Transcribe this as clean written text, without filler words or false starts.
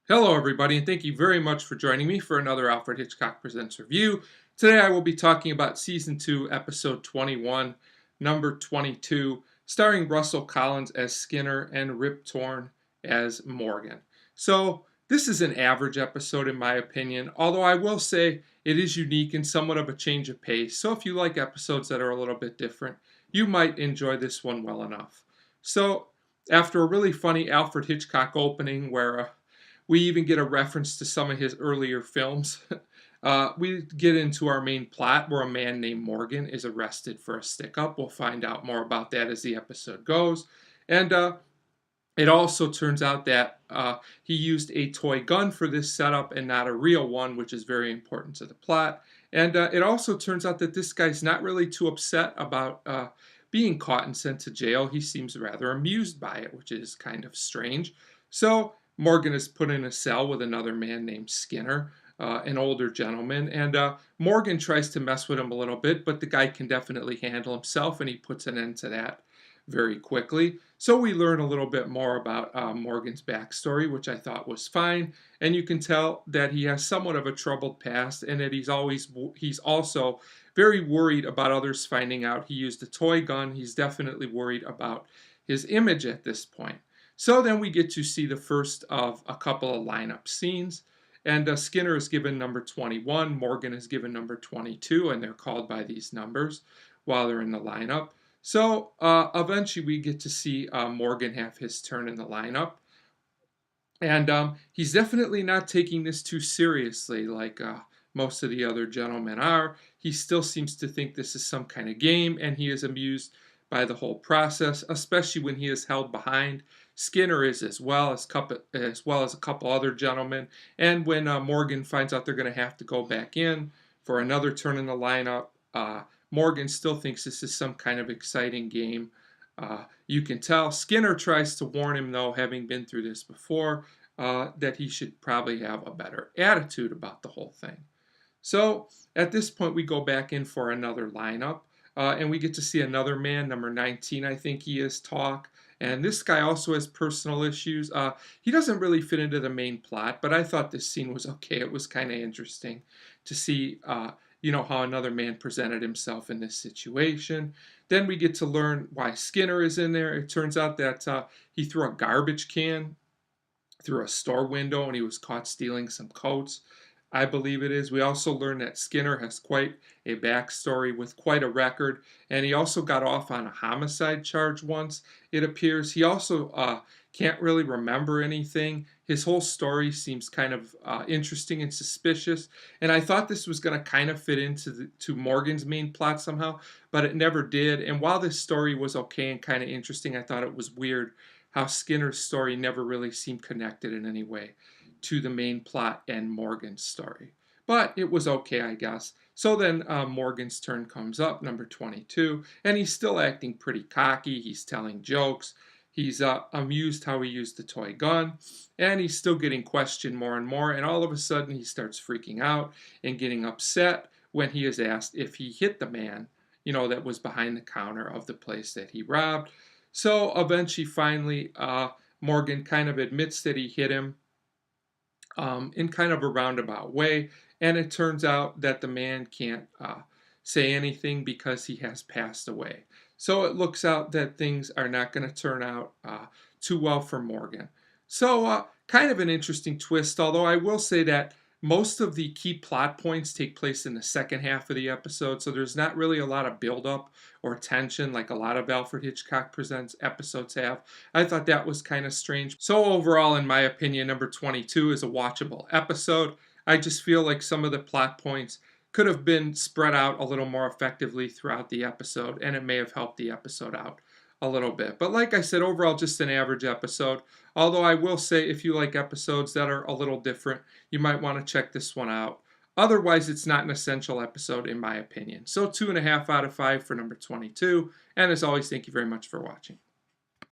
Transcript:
Hello, everybody, and thank you very much for joining me for another Alfred Hitchcock Presents review. Today I will be talking about Season 2, Episode 21, Number 22, starring Russell Collins as Skinner and Rip Torn as Morgan. So, this is an average episode in my opinion, although I will say it is unique and somewhat of a change of pace. So, if you like episodes that are a little bit different, you might enjoy this one well enough. So, after a really funny Alfred Hitchcock opening where we even get a reference to some of his earlier films. We get into our main plot where a man named Morgan is arrested for a stick up. We'll find out more about that as the episode goes. And it also turns out that he used a toy gun for this setup and not a real one, which is very important to the plot. And it also turns out that this guy's not really too upset about being caught and sent to jail. He seems rather amused by it, which is kind of strange. So Morgan is put in a cell with another man named Skinner, an older gentleman, and Morgan tries to mess with him a little bit, but the guy can definitely handle himself, and he puts an end to that very quickly. So we learn a little bit more about Morgan's backstory, which I thought was fine, and you can tell that he has somewhat of a troubled past, and that he's also very worried about others finding out he used a toy gun. He's definitely worried about his image at this point. So then we get to see the first of a couple of lineup scenes. And Skinner is given number 21, Morgan is given number 22, and they're called by these numbers while they're in the lineup. So eventually we get to see Morgan have his turn in the lineup. And he's definitely not taking this too seriously like most of the other gentlemen are. He still seems to think this is some kind of game, and he is amused by the whole process, especially when he is held behind. Skinner is as well as a couple other gentlemen. And when Morgan finds out they're going to have to go back in for another turn in the lineup, Morgan still thinks this is some kind of exciting game. You can tell Skinner tries to warn him, though, having been through this before, that he should probably have a better attitude about the whole thing. So at this point, we go back in for another lineup, and we get to see another man, number 19, I think he is, talk. And this guy also has personal issues. He doesn't really fit into the main plot, but I thought this scene was okay. It was kind of interesting to see, how another man presented himself in this situation. Then we get to learn why Skinner is in there. It turns out that he threw a garbage can through a store window and he was caught stealing some coats, I believe it is. We also learn that Skinner has quite a backstory with quite a record, and he also got off on a homicide charge once, it appears. He also can't really remember anything. His whole story seems kind of interesting and suspicious, and I thought this was going to kind of fit into to Morgan's main plot somehow, but it never did. And while this story was okay and kind of interesting, I thought it was weird how Skinner's story never really seemed connected in any way to the main plot and Morgan's story. But it was okay, I guess. So then Morgan's turn comes up, number 22, and he's still acting pretty cocky. He's telling jokes. He's amused how he used the toy gun, and he's still getting questioned more and more. And all of a sudden, he starts freaking out and getting upset when he is asked if he hit the man, that was behind the counter of the place that he robbed. So eventually, finally, Morgan kind of admits that he hit him in kind of a roundabout way. And it turns out that the man can't say anything because he has passed away. So it looks out that things are not going to turn out too well for Morgan. So kind of an interesting twist, although I will say that most of the key plot points take place in the second half of the episode, so there's not really a lot of build-up or tension like a lot of Alfred Hitchcock Presents episodes have. I thought that was kind of strange. So overall, in my opinion, number 22 is a watchable episode. I just feel like some of the plot points could have been spread out a little more effectively throughout the episode, and it may have helped the episode out a little bit. But like I said, overall, just an average episode. Although I will say, if you like episodes that are a little different, you might want to check this one out. Otherwise, it's not an essential episode, in my opinion. So 2.5 out of 5 for number 22. And as always, thank you very much for watching.